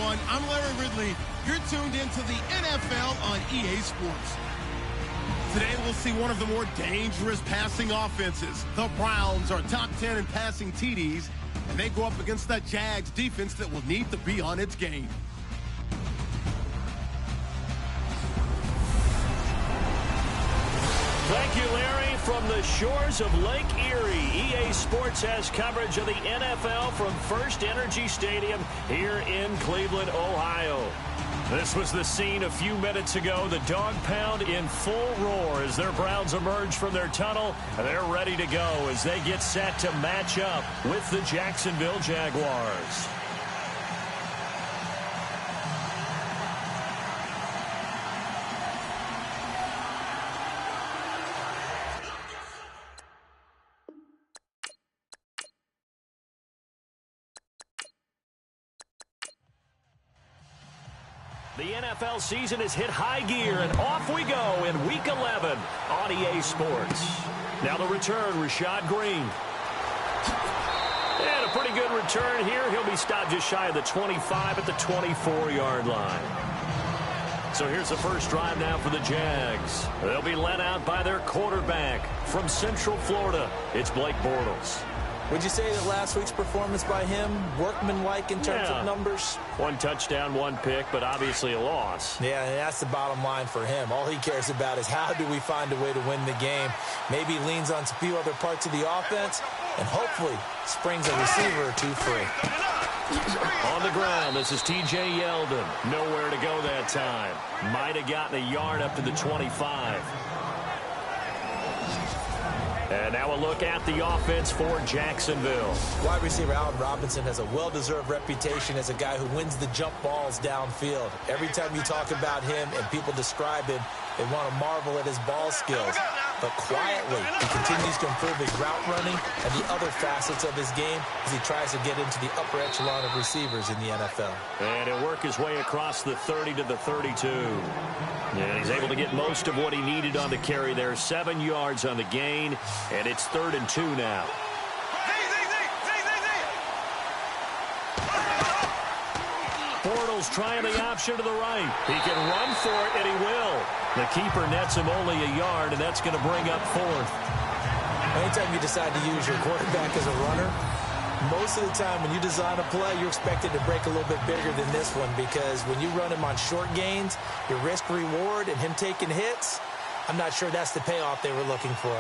everyone. I'm Larry Ridley. You're tuned into the NFL on EA Sports. Today, we'll see one of the more dangerous passing offenses. The Browns are top 10 in passing TDs, and they go up against the Jags defense that will need to be on its game. Thank you, Larry. From the shores of Lake Erie, EA Sports has coverage of the NFL from First Energy Stadium here in Cleveland, Ohio. This was the scene a few minutes ago. The dog pound in full roar as their Browns emerge from their tunnel. They're ready to go as they get set to match up with the Jacksonville Jaguars. The NFL season has hit high gear, and off we go in Week 11 on EA Sports. Now the return, Rashad Green. And a pretty good return here. He'll be stopped just shy of the 25 at the 24-yard line. So here's the first drive now for the Jags. They'll be led out by their quarterback from Central Florida. It's Blake Bortles. Would you say that last week's performance by him, workmanlike in terms of numbers? One touchdown, one pick, but obviously a loss. Yeah, and that's the bottom line for him. All he cares about is how do we find a way to win the game. Maybe leans on a few other parts of the offense, and hopefully springs a receiver or two free. On the ground, this is T.J. Yeldon. Nowhere to go that time. Might have gotten a yard up to the 25. And now a look at the offense for Jacksonville. Wide receiver Allen Robinson has a well-deserved reputation as a guy who wins the jump balls downfield. Every time you talk about him and people describe him, they want to marvel at his ball skills. But quietly, he continues to improve his route running and the other facets of his game as he tries to get into the upper echelon of receivers in the NFL. And he'll work his way across the 30 to the 32. And he's able to get most of what he needed on the carry there. 7 yards on the gain, and it's 3rd and 2 now. Bortles trying the option to the right. He can run for it, and he will. The keeper nets him only a yard, and that's going to bring up 4th. Anytime you decide to use your quarterback as a runner, most of the time when you design a play, you're expected to break a little bit bigger than this one because when you run him on short gains, your risk-reward and him taking hits, I'm not sure that's the payoff they were looking for.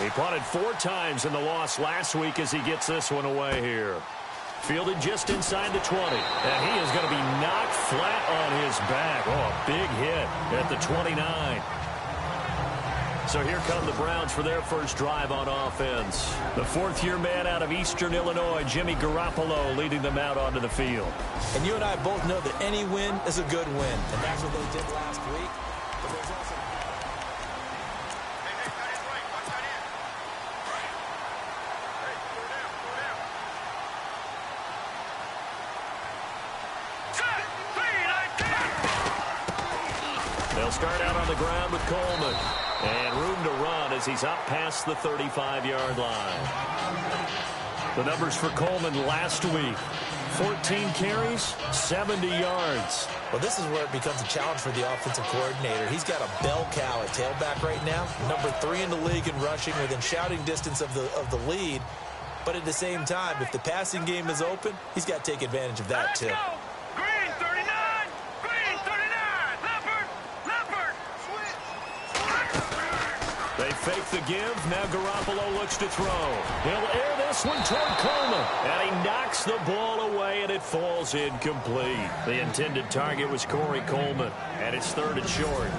He punted 4 times in the loss last week as he gets this one away here. Fielded just inside the 20, and he is going to be knocked flat on his back. Oh, a big hit at the 29. So here come the Browns for their first drive on offense. The 4th-year man out of Eastern Illinois, Jimmy Garoppolo, leading them out onto the field. And you and I both know that any win is a good win, and that's what they did last week. But there's also... They'll start out on the ground with Coleman. And room to run as he's up past the 35-yard line. The numbers for Coleman last week. 14 carries, 70 yards. Well, this is where it becomes a challenge for the offensive coordinator. He's got a bell cow at tailback right now. Number 3 in the league in rushing within shouting distance of the lead. But at the same time, if the passing game is open, he's got to take advantage of that too. They fake the give. Now Garoppolo looks to throw. He'll air this one toward Coleman. And he knocks the ball away, and it falls incomplete. The intended target was Corey Coleman. And it's 3rd and short.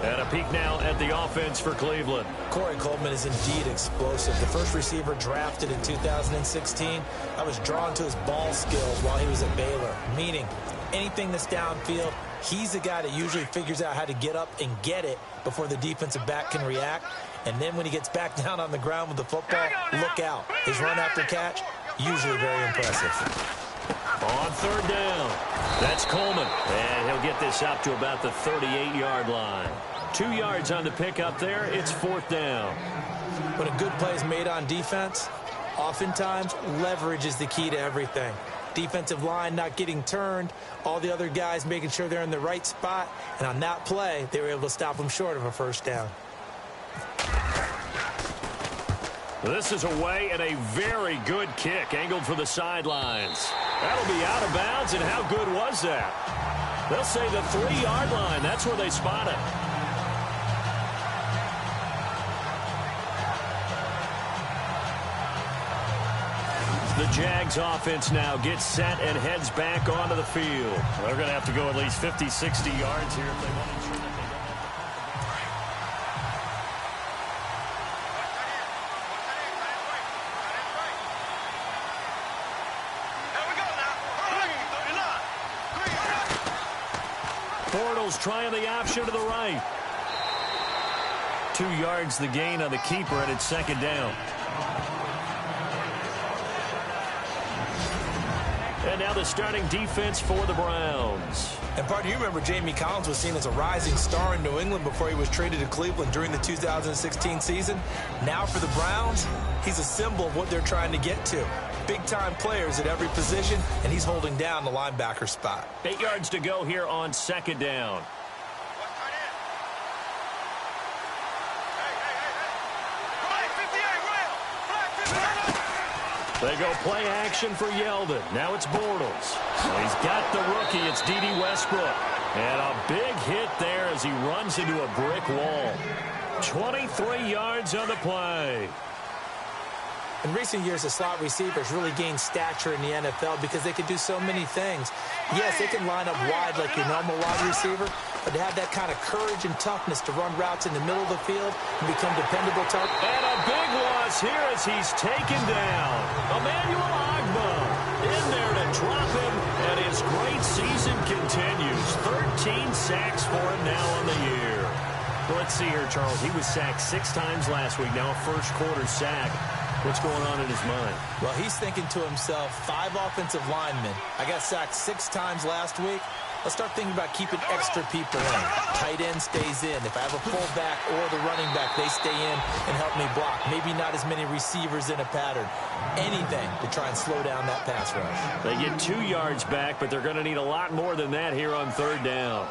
And a peek now at the offense for Cleveland. Corey Coleman is indeed explosive. The first receiver drafted in 2016. I was drawn to his ball skills while he was at Baylor. Meaning, anything that's downfield, he's the guy that usually figures out how to get up and get it before the defensive back can react. And then when he gets back down on the ground with the football, look out. His run after catch, usually very impressive. On 3rd down, that's Coleman. And he'll get this up to about the 38-yard line. 2 yards on the pickup there. It's 4th down. When a good play is made on defense, Oftentimes, leverage is the key to everything. Defensive line not getting turned, all the other guys making sure they're in the right spot, and on that play, they were able to stop them short of a first down. This is away and a very good kick, angled for the sidelines. That'll be out of bounds, and how good was that? They'll say the 3-yard line. That's where they spot it. The Jags offense now gets set and heads back onto the field. They're going to have to go at least 50, 60 yards here if they want to ensure that they don't. Bortles trying the option to the right. 2 yards the gain on the keeper, and it's second down. And now the starting defense for the Browns. And, partner, you remember Jamie Collins was seen as a rising star in New England before he was traded to Cleveland during the 2016 season. Now for the Browns, he's a symbol of what they're trying to get to. Big-time players at every position, and he's holding down the linebacker spot. 8 yards to go here on second down. They go play action for Yeldon. Now it's Bortles. He's got the rookie. It's D.D. Westbrook. And a big hit there as he runs into a brick wall. 23 yards on the play. In recent years, the slot receivers really gained stature in the NFL because they can do so many things. Yes, they can line up wide like your normal wide receiver, but to have that kind of courage and toughness to run routes in the middle of the field and become dependable targets. And a big loss here as he's taken down. Emmanuel Ogba in there to drop him, and his great season continues. 13 sacks for him now on the year. Well, let's see here, Charles. He was sacked 6 times last week, now a first-quarter sack. What's going on in his mind? Well, he's thinking to himself, 5 offensive linemen. I got sacked 6 times last week. Let's start thinking about keeping extra people in. Tight end stays in. If I have a fullback or the running back, they stay in and help me block. Maybe not as many receivers in a pattern. Anything to try and slow down that pass rush. They get 2 yards back, but they're going to need a lot more than that here on third down.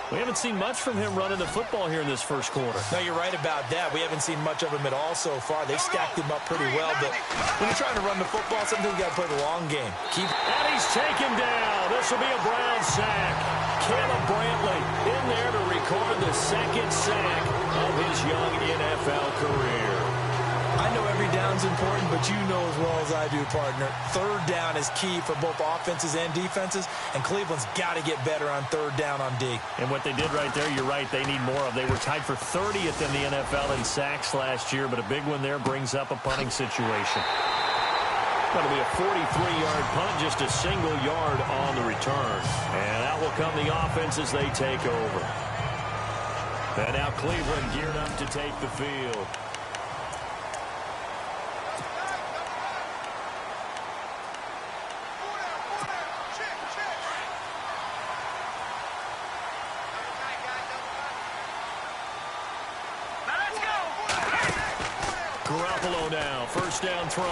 We haven't seen much from him running the football here in this first quarter. No, you're right about that. We haven't seen much of him at all so far. They've stacked him up pretty well, but when you're trying to run the football, sometimes you got to play the long game. And he's taken down. This will be a Brown sack. Caleb Brantley in there to record the second sack of his young NFL career. I know every down's important, but you know as well as I do, partner. Third down is key for both offenses and defenses, and Cleveland's got to get better on third down on D. And what they did right there, you're right, they need more of. They were tied for 30th in the NFL in sacks last year, but a big one there brings up a punting situation. That'll be a 43-yard punt, just a single yard on the return. And out will come the offense as they take over. And now Cleveland geared up to take the field. Garoppolo now, first down throw.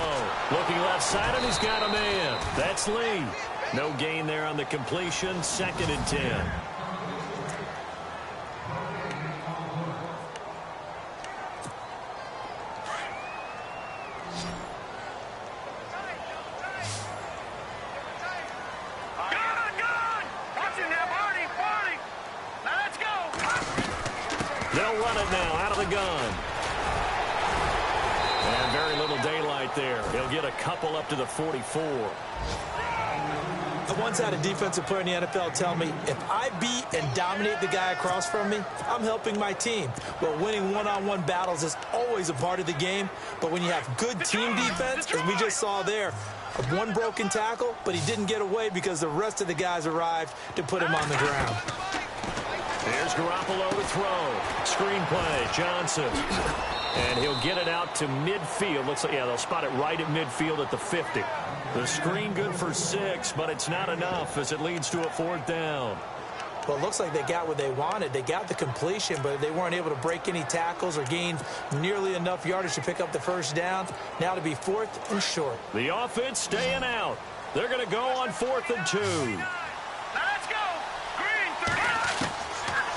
Looking left side, and he's got a man. That's Lee. No gain there on the completion, 2nd and 10. They'll run it now out of the gun. And very little daylight there. He'll get a couple up to the 44. The one-sided defensive player in the NFL tell me, if I beat and dominate the guy across from me, I'm helping my team. Well, winning one-on-one battles is always a part of the game, but when you have good team defense, as we just saw there, one broken tackle, but he didn't get away because the rest of the guys arrived to put him on the ground. There's Garoppolo to throw. Screen play, Johnson. And he'll get it out to midfield. Looks like, yeah, they'll spot it right at midfield at the 50. The screen good for 6, but it's not enough as it leads to a 4th down. Well, it looks like they got what they wanted. They got the completion, but they weren't able to break any tackles or gain nearly enough yardage to pick up the first down. Now to be 4th and short. The offense staying out. They're going to go on 4th and 2. Let's go. Green 30.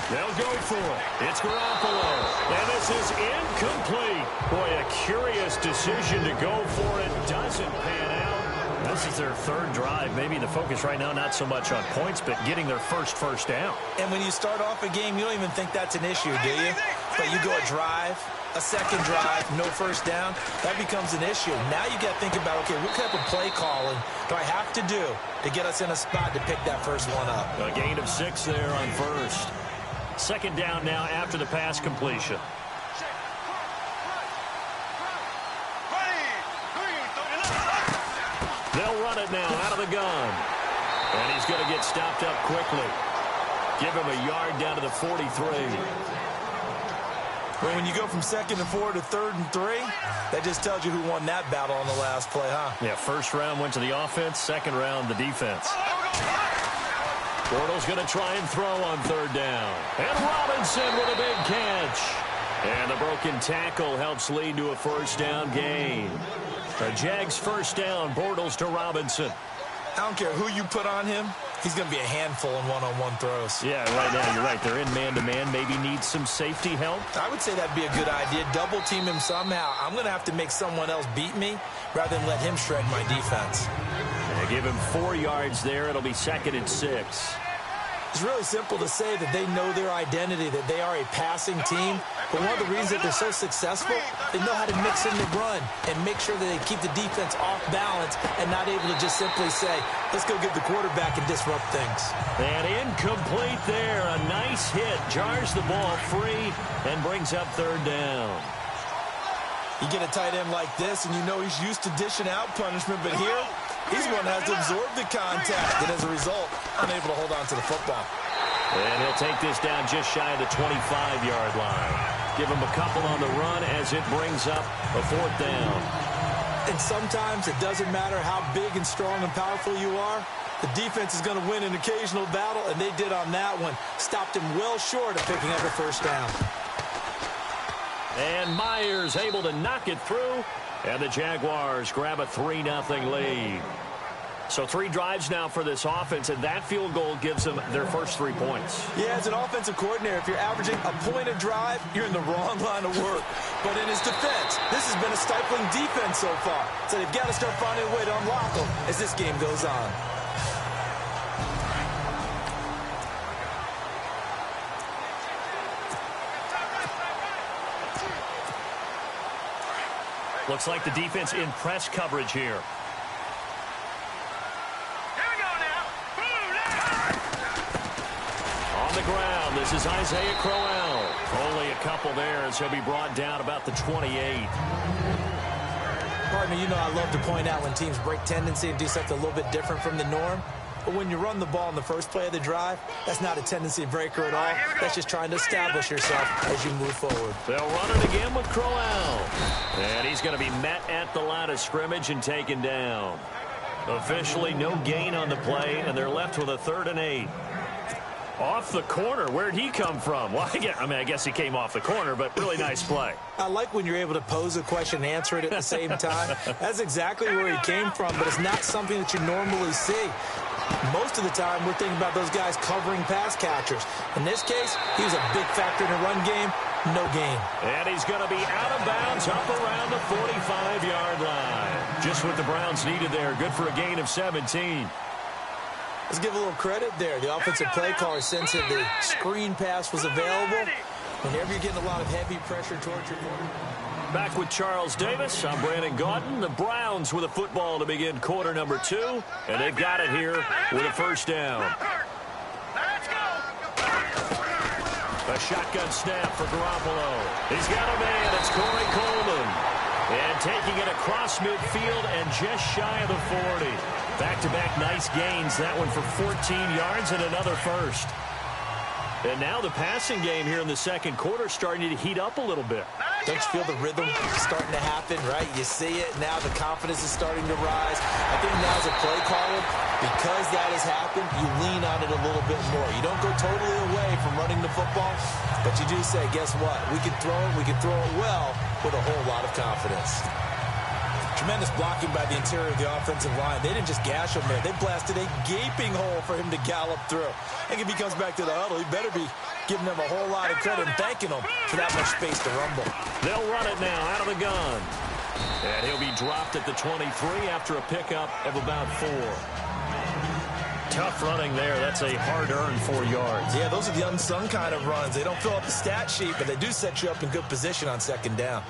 They'll go for it. It's Garoppolo. And this is incomplete. Boy, a curious decision to go for it. Doesn't pan out. This is their 3rd drive. Maybe the focus right now not so much on points, but getting their first down. And when you start off a game, you don't even think that's an issue, do you? But you go a drive, a second drive, no first down, that becomes an issue. Now you got to think about, okay, what type of play calling do I have to do to get us in a spot to pick that first one up? A gain of 6 there on 1st. 2nd down now after the pass completion. They'll run it now out of the gun. And he's going to get stopped up quickly. Give him a yard down to the 43. Well, when you go from 2nd and 4 to 3rd and 3, that just tells you who won that battle on the last play, huh? Yeah, 1st round went to the offense, 2nd round the defense. Bortles going to try and throw on 3rd down. And Robinson with a big catch. And the broken tackle helps lead to a first down gain. The Jags first down, Bortles to Robinson. I don't care who you put on him. He's going to be a handful in one-on-one throws. Yeah, right now you're right. They're in man-to-man. Maybe need some safety help. I would say that'd be a good idea. Double team him somehow. I'm going to have to make someone else beat me rather than let him shred my defense. They give him 4 yards there. It'll be 2nd and 6. It's really simple to say that they know their identity, that they are a passing team. But one of the reasons that they're so successful, they know how to mix in the run and make sure that they keep the defense off balance and not able to just simply say, let's go get the quarterback and disrupt things. And incomplete there. A nice hit. Jars the ball free and brings up 3rd down. You get a tight end like this, and you know he's used to dishing out punishment, but here, he's the one that has to absorb the contact, and as a result, unable to hold on to the football. And he'll take this down just shy of the 25-yard line. Give him a couple on the run as it brings up a 4th down. And sometimes it doesn't matter how big and strong and powerful you are. The defense is going to win an occasional battle, and they did on that one. Stopped him well short of picking up a first down. And Myers able to knock it through. And the Jaguars grab a 3-0 lead. So 3 drives now for this offense, and that field goal gives them their first 3 points. Yeah, as an offensive coordinator, if you're averaging a point a drive, you're in the wrong line of work. But in his defense, this has been a stifling defense so far. So they've got to start finding a way to unlock them as this game goes on. Looks like the defense in press coverage here. On the ground, this is Isaiah Crowell. Only a couple there as he'll be brought down about the 28. Partner, you know I love to point out when teams break tendency and do something a little bit different from the norm. But when you run the ball in the first play of the drive, that's not a tendency breaker at all. That's just trying to establish yourself as you move forward. They'll run it again with Crowell. And he's going to be met at the line of scrimmage and taken down. Officially no gain on the play, and they're left with a 3rd and 8. Off the corner. Where'd he come from? Well, I guess he came off the corner, but really nice play. I like when you're able to pose a question and answer it at the same time. That's exactly where he came from, but it's not something that you normally see. Most of the time, we're thinking about those guys covering pass catchers. In this case, he was a big factor in the run game. No gain. And he's going to be out of bounds up around the 45-yard line. Just what the Browns needed there. Good for a gain of 17. Let's give a little credit there. The offensive play caller sensed that the screen pass was available. Whenever you're getting a lot of heavy pressure towards your quarterback. Back with Charles Davis. I'm Brandon Gaudin. The Browns with a football to begin quarter number 2. And they've got it here with a first down. A shotgun snap for Garoppolo. He's got a man. It's Corey Coleman. And taking it across midfield and just shy of the 40. Back-to-back nice gains. That one for 14 yards and another first. And now the passing game here in the second quarter starting to heat up a little bit. Don't you feel the rhythm starting to happen, right? You see it. Now the confidence is starting to rise. I think now as a play caller, because that has happened, you lean on it a little bit more. You don't go totally away from running the football, but you do say, guess what? We can throw it. We can throw it well with a whole lot of confidence. Tremendous blocking by the interior of the offensive line. They didn't just gash him there. They blasted a gaping hole for him to gallop through. I think if he comes back to the huddle, he better be giving them a whole lot of credit and thanking them for that much space to rumble. They'll run it now out of the gun. And he'll be dropped at the 23 after a pickup of about 4. Tough running there. That's a hard-earned 4 yards. Yeah, those are the unsung kind of runs. They don't fill up the stat sheet, but they do set you up in good position on second down.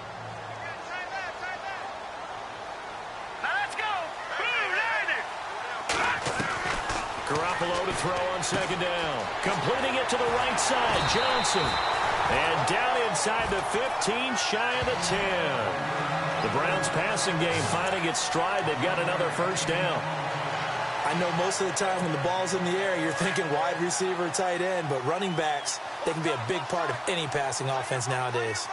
Garoppolo to throw on second down. Completing it to the right side, Johnson. And down inside the 15, shy of the 10. The Browns passing game finding its stride. They've got another first down. I know most of the time when the ball's in the air, you're thinking wide receiver, tight end, but running backs, they can be a big part of any passing offense nowadays.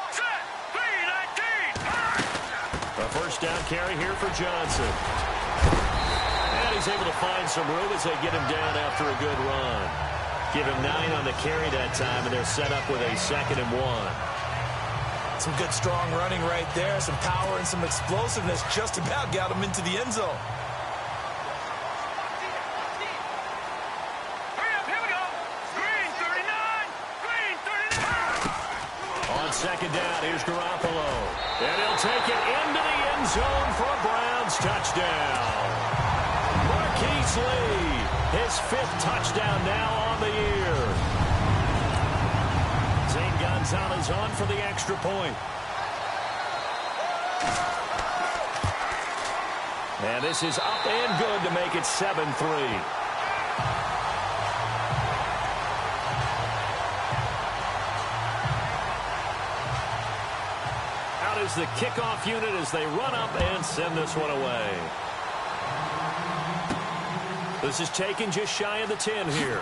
A first down carry here for Johnson. He's able to find some room as they get him down after a good run. Give him 9 on the carry that time, and they're set up with a 2nd and 1. Some good, strong running right there. Some power and some explosiveness just about got him into the end zone. Here we go. Green 39. Green 39. On second down, here's Garoppolo. And he'll take it into the end zone for a Browns touchdown. Lee, his 5th touchdown now on the year. Zane Gonzalez on for the extra point. And this is up and good to make it 7-3. Out is the kickoff unit as they run up and send this one away. This is taken just shy of the 10 here.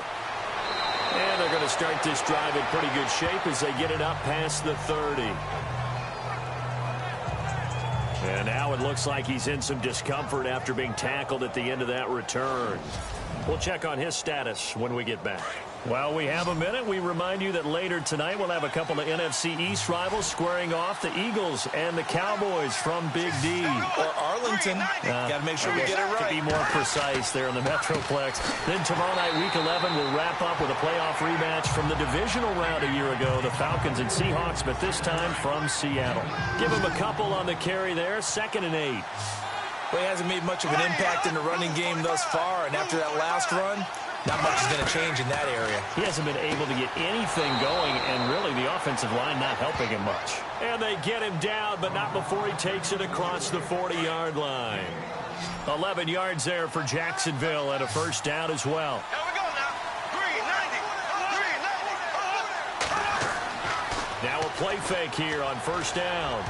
And they're going to start this drive in pretty good shape as they get it up past the 30. And now it looks like he's in some discomfort after being tackled at the end of that return. We'll check on his status when we get back. While we have a minute, we remind you that later tonight we'll have a couple of NFC East rivals squaring off, the Eagles and the Cowboys from Big D. Or Arlington. Got to make sure we get it right. To be more precise there in the Metroplex. Then tomorrow night, Week 11, we'll wrap up with a playoff rematch from the divisional round a year ago, the Falcons and Seahawks, but this time from Seattle. Give him a couple on the carry there, 2nd and 8. Well, he hasn't made much of an impact in the running game thus far, and after that last run, not much is going to change in that area. He hasn't been able to get anything going, and really the offensive line not helping him much. And they get him down, but not before he takes it across the 40-yard line. 11 yards there for Jacksonville and a first down as well. Here we go now. Green 90. Now a play fake here on first down.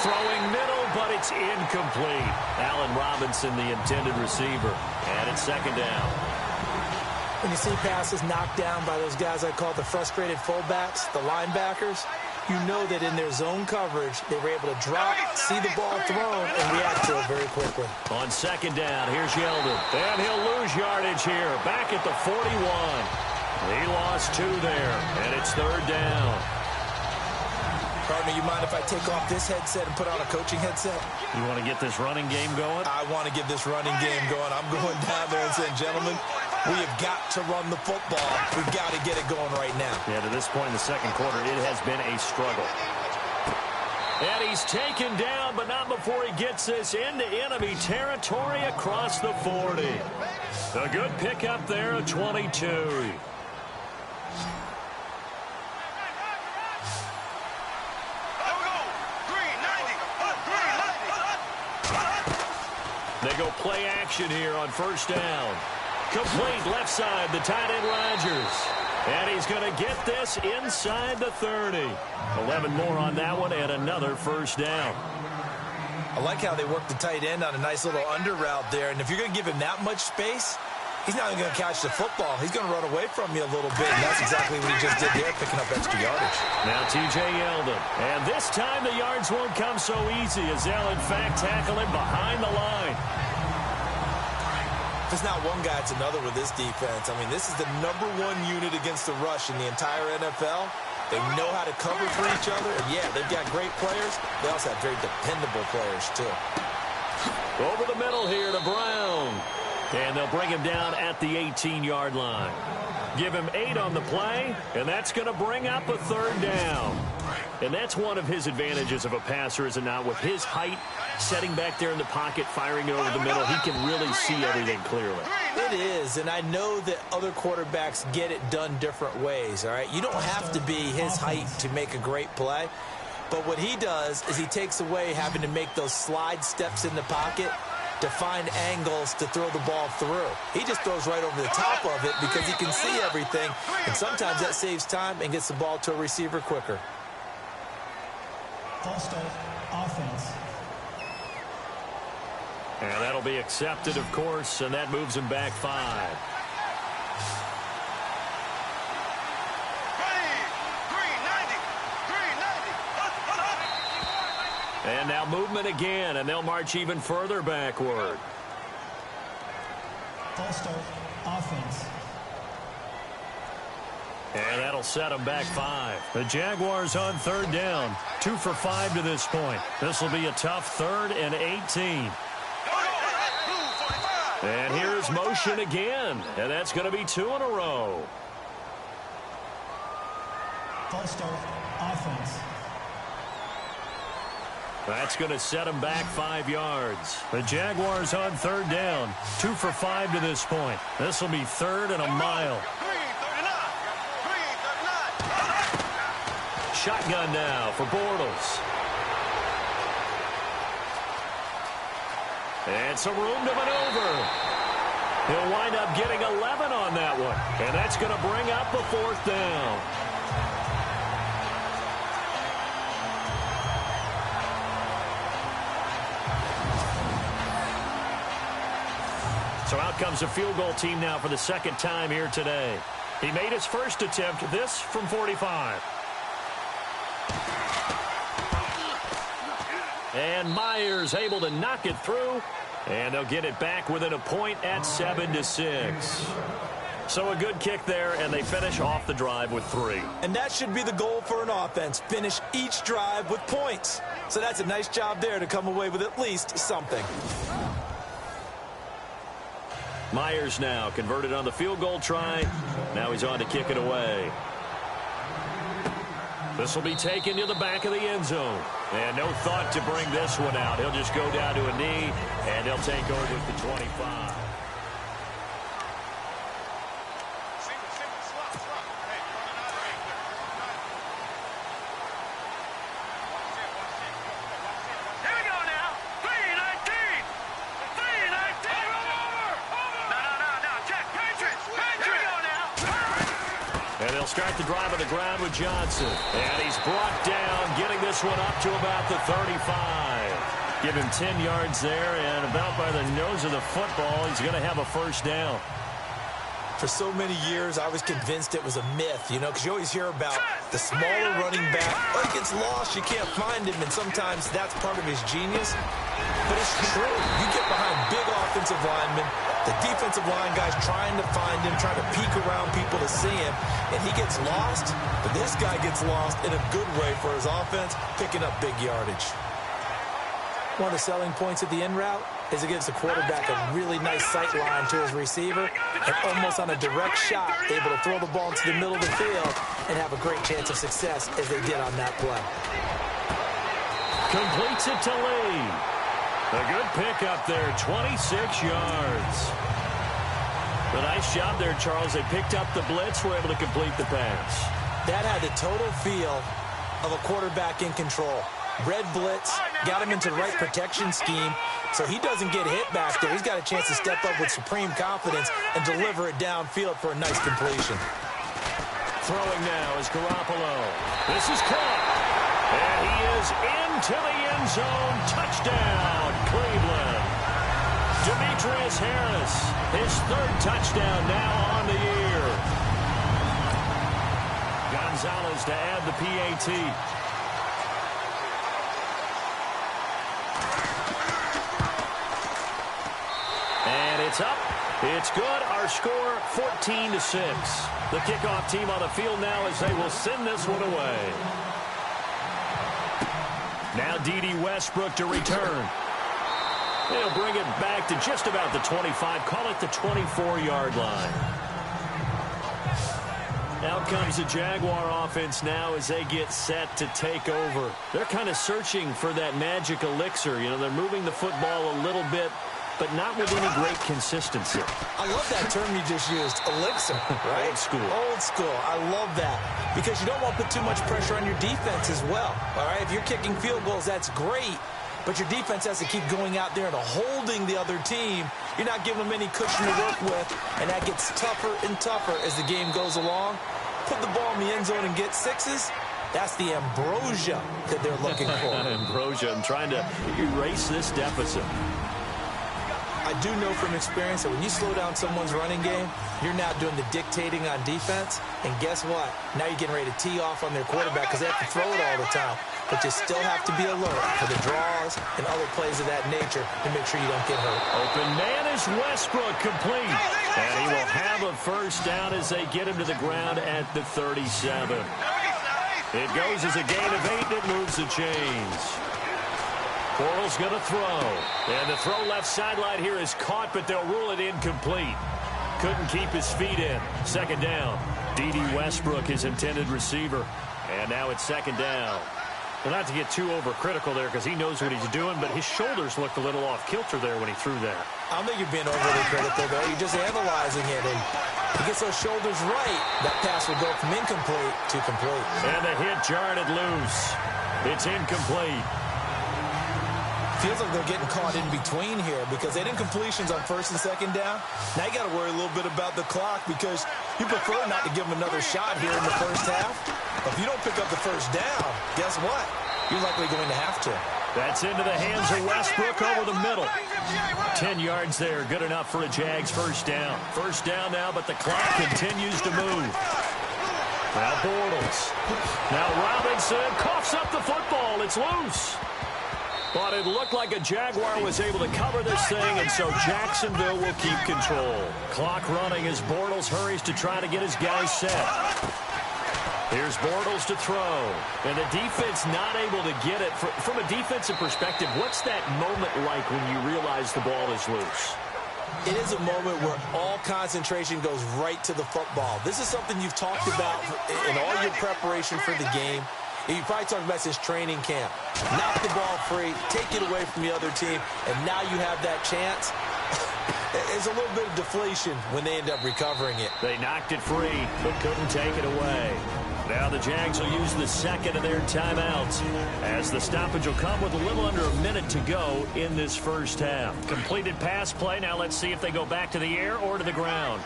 Throwing middle, but it's incomplete. Allen Robinson, the intended receiver. And it's 2nd down. When you see passes knocked down by those guys I call the frustrated fullbacks, the linebackers, you know that in their zone coverage, they were able to drop, see the ball thrown, and react to it very quickly. On 2nd down, here's Yeldon. And he'll lose yardage here. Back at the 41. He lost 2 there, and it's 3rd down. Partner, you mind if I take off this headset and put on a coaching headset? You want to get this running game going? I want to get this running game going. I'm going down there and saying, gentlemen, we have got to run the football. We've got to get it going right now. Yeah, to this point in the second quarter, it has been a struggle. And he's taken down, but not before he gets this into enemy territory across the 40. A good pickup there at 22. They go play action here on first down. Complete left side, the tight end Rodgers. And he's going to get this inside the 30. 11 more on that one and another first down. I like how they work the tight end on a nice little under route there. And if you're going to give him that much space, He's not even going to catch the football. He's going to run away from you a little bit, and that's exactly what he just did there, picking up extra yardage. Now T.J. Yeldon. And this time the yards won't come so easy as they'll, in fact, tackle him behind the line. If it's not one guy, it's another with this defense. I mean, this is the #1 unit against the rush in the entire NFL. They know how to cover for each other. And yeah, they've got great players. They also have very dependable players, too. Over the middle here to Brown. And they'll bring him down at the 18-yard line. Give him 8 on the play, and that's going to bring up a 3rd down. And that's one of his advantages of a passer, is it not? With his height, setting back there in the pocket, firing it over the middle, he can really see everything clearly. It is, and I know that other quarterbacks get it done different ways, all right? You don't have to be his height to make a great play. But what he does is he takes away having to make those slide steps in the pocket to find angles to throw the ball through. He just throws right over the top of it because he can see everything, and sometimes that saves time and gets the ball to a receiver quicker. False start, offense. And that'll be accepted, of course, and that moves him back 5. And now movement again, and they'll march even further backward. False start, offense. And that'll set them back 5. The Jaguars on 3rd down. 2 for 5 to this point. This will be a tough 3rd and 18. And here's motion again, and that's going to be 2 in a row. False start, offense. That's going to set them back 5 yards. The Jaguars on 3rd down. 2 for 5 to this point. This will be 3rd and a mile. Shotgun now for Bortles. And some room to maneuver. He'll wind up getting 11 on that one. And that's going to bring up a 4th down. So out comes a field goal team now for the 2nd time here today. He made his first attempt, this from 45. And Myers able to knock it through. And they'll get it back within a point at 7-6. So a good kick there, and they finish off the drive with 3. And that should be the goal for an offense. Finish each drive with points. So that's a nice job there to come away with at least something. Myers now converted on the field goal try. Now he's on to kick it away. This will be taken to the back of the end zone. And no thought to bring this one out. He'll just go down to a knee, and they'll take over at the 25. Start the drive on the ground with Johnson. And he's brought down, getting this one up to about the 35. Give him 10 yards there, and about by the nose of the football, he's going to have a 1st down. For so many years, I was convinced it was a myth, you know, because you always hear about the smaller running back. Oh, he gets lost, you can't find him, and sometimes that's part of his genius. But it's true. You get behind big offensive linemen, the defensive line guys trying to find him, trying to peek around people to see him, and he gets lost. But this guy gets lost in a good way for his offense, picking up big yardage. One of the selling points of the in route is it gives the quarterback a really nice sight line to his receiver, and almost on a direct shot, able to throw the ball into the middle of the field and have a great chance of success as they did on that play. Completes it to Lee. A good pick up there, 26 yards. A nice job there, Charles. They picked up the blitz, were able to complete the pass. That had the total feel of a quarterback in control. Red blitz, got him into the right protection scheme, so he doesn't get hit back there. He's got a chance to step up with supreme confidence and deliver it downfield for a nice completion. Throwing now is Garoppolo. This is caught. And he is into the end zone. Touchdown, Cleveland. Demetrius Harris, his third touchdown now on the year. Gonzalez to add the PAT. And it's up. It's good. Our score, 14-6. The kickoff team on the field now as they will send this one away. Now D.D. Westbrook to return. They'll bring it back to just about the 25. Call it the 24-yard line. Out comes the Jaguar offense now as they get set to take over. They're kind of searching for that magic elixir. You know, they're moving the football a little bit, but not with any great consistency. I love that term you just used, elixir, right? Old school. Old school. I love that because you don't want to put too much pressure on your defense as well, all right? If you're kicking field goals, that's great, but your defense has to keep going out there and holding the other team. You're not giving them any cushion to work with, and that gets tougher and tougher as the game goes along. Put the ball in the end zone and get sixes. That's the ambrosia that they're looking for. Ambrosia, I'm trying to erase this deficit. I do know from experience that when you slow down someone's running game, you're now doing the dictating on defense. And guess what? Now you're getting ready to tee off on their quarterback because they have to throw it all the time. But you still have to be alert for the draws and other plays of that nature to make sure you don't get hurt. Open man is Westbrook, complete. And he will have a first down as they get him to the ground at the 37. It goes as a gain of 8, and it moves the chains. Bortles going to throw. And the throw left sideline here is caught, but they'll rule it incomplete. Couldn't keep his feet in. Second down. D.D. Westbrook, his intended receiver. And now it's second down. Well, not to get too overcritical there because he knows what he's doing, but his shoulders looked a little off kilter there when he threw that. I don't think you're being overly critical there. You're just analyzing it. And if he gets those shoulders right, that pass will go from incomplete to complete. And the hit jarred it loose. It's incomplete. Feels like they're getting caught in between here because they didn't completions on first and second down. Now you got to worry a little bit about the clock because you prefer not to give them another shot here in the first half. But if you don't pick up the first down, guess what? You're likely going to have to. That's into the hands of Westbrook over the middle. 10 yards there, good enough for a Jags first down. First down now, but the clock continues to move. Now Bortles. Now Robinson coughs up the football. It's loose. But it looked like a Jaguar was able to cover this thing, and so Jacksonville will keep control. Clock running as Bortles hurries to try to get his guys set. Here's Bortles to throw. And the defense not able to get it. From a defensive perspective, what's that moment like when you realize the ball is loose? It is a moment where all concentration goes right to the football. This is something you've talked about in all your preparation for the game. You probably talked about this training camp. Knock the ball free, take it away from the other team, and now you have that chance. There's a little bit of deflation when they end up recovering it. They knocked it free, but couldn't take it away. Now the Jags will use the second of their timeouts as the stoppage will come with a little under a minute to go in this first half. Completed pass play. Now let's see if they go back to the air or to the ground.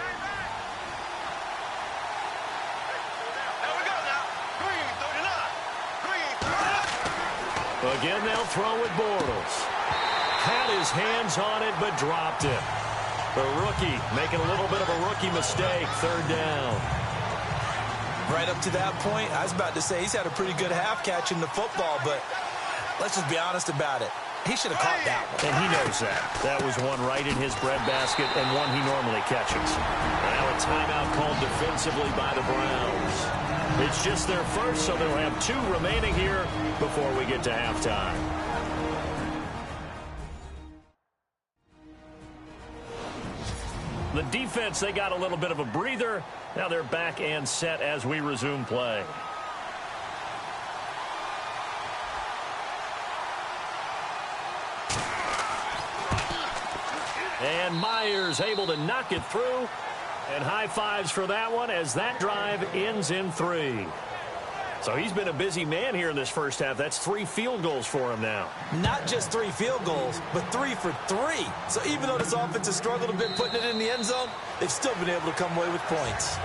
Again, they'll throw with Bortles. Had his hands on it, but dropped it. The rookie making a little bit of a rookie mistake. Third down. Right up to that point, I was about to say he's had a pretty good half catching the football, but let's just be honest about it. He should have caught that one. And he knows that. That was one right in his breadbasket and one he normally catches. Now a timeout called defensively by the Browns. It's just their first, so they'll have 2 remaining here before we get to halftime. The defense, they got a little bit of a breather. Now they're back and set as we resume play. And Myers able to knock it through. And high fives for that one as that drive ends in 3. So he's been a busy man here in this first half. That's 3 field goals for him now. Not just 3 field goals, but 3 for 3. So even though this offense has struggled a bit putting it in the end zone, they've still been able to come away with points.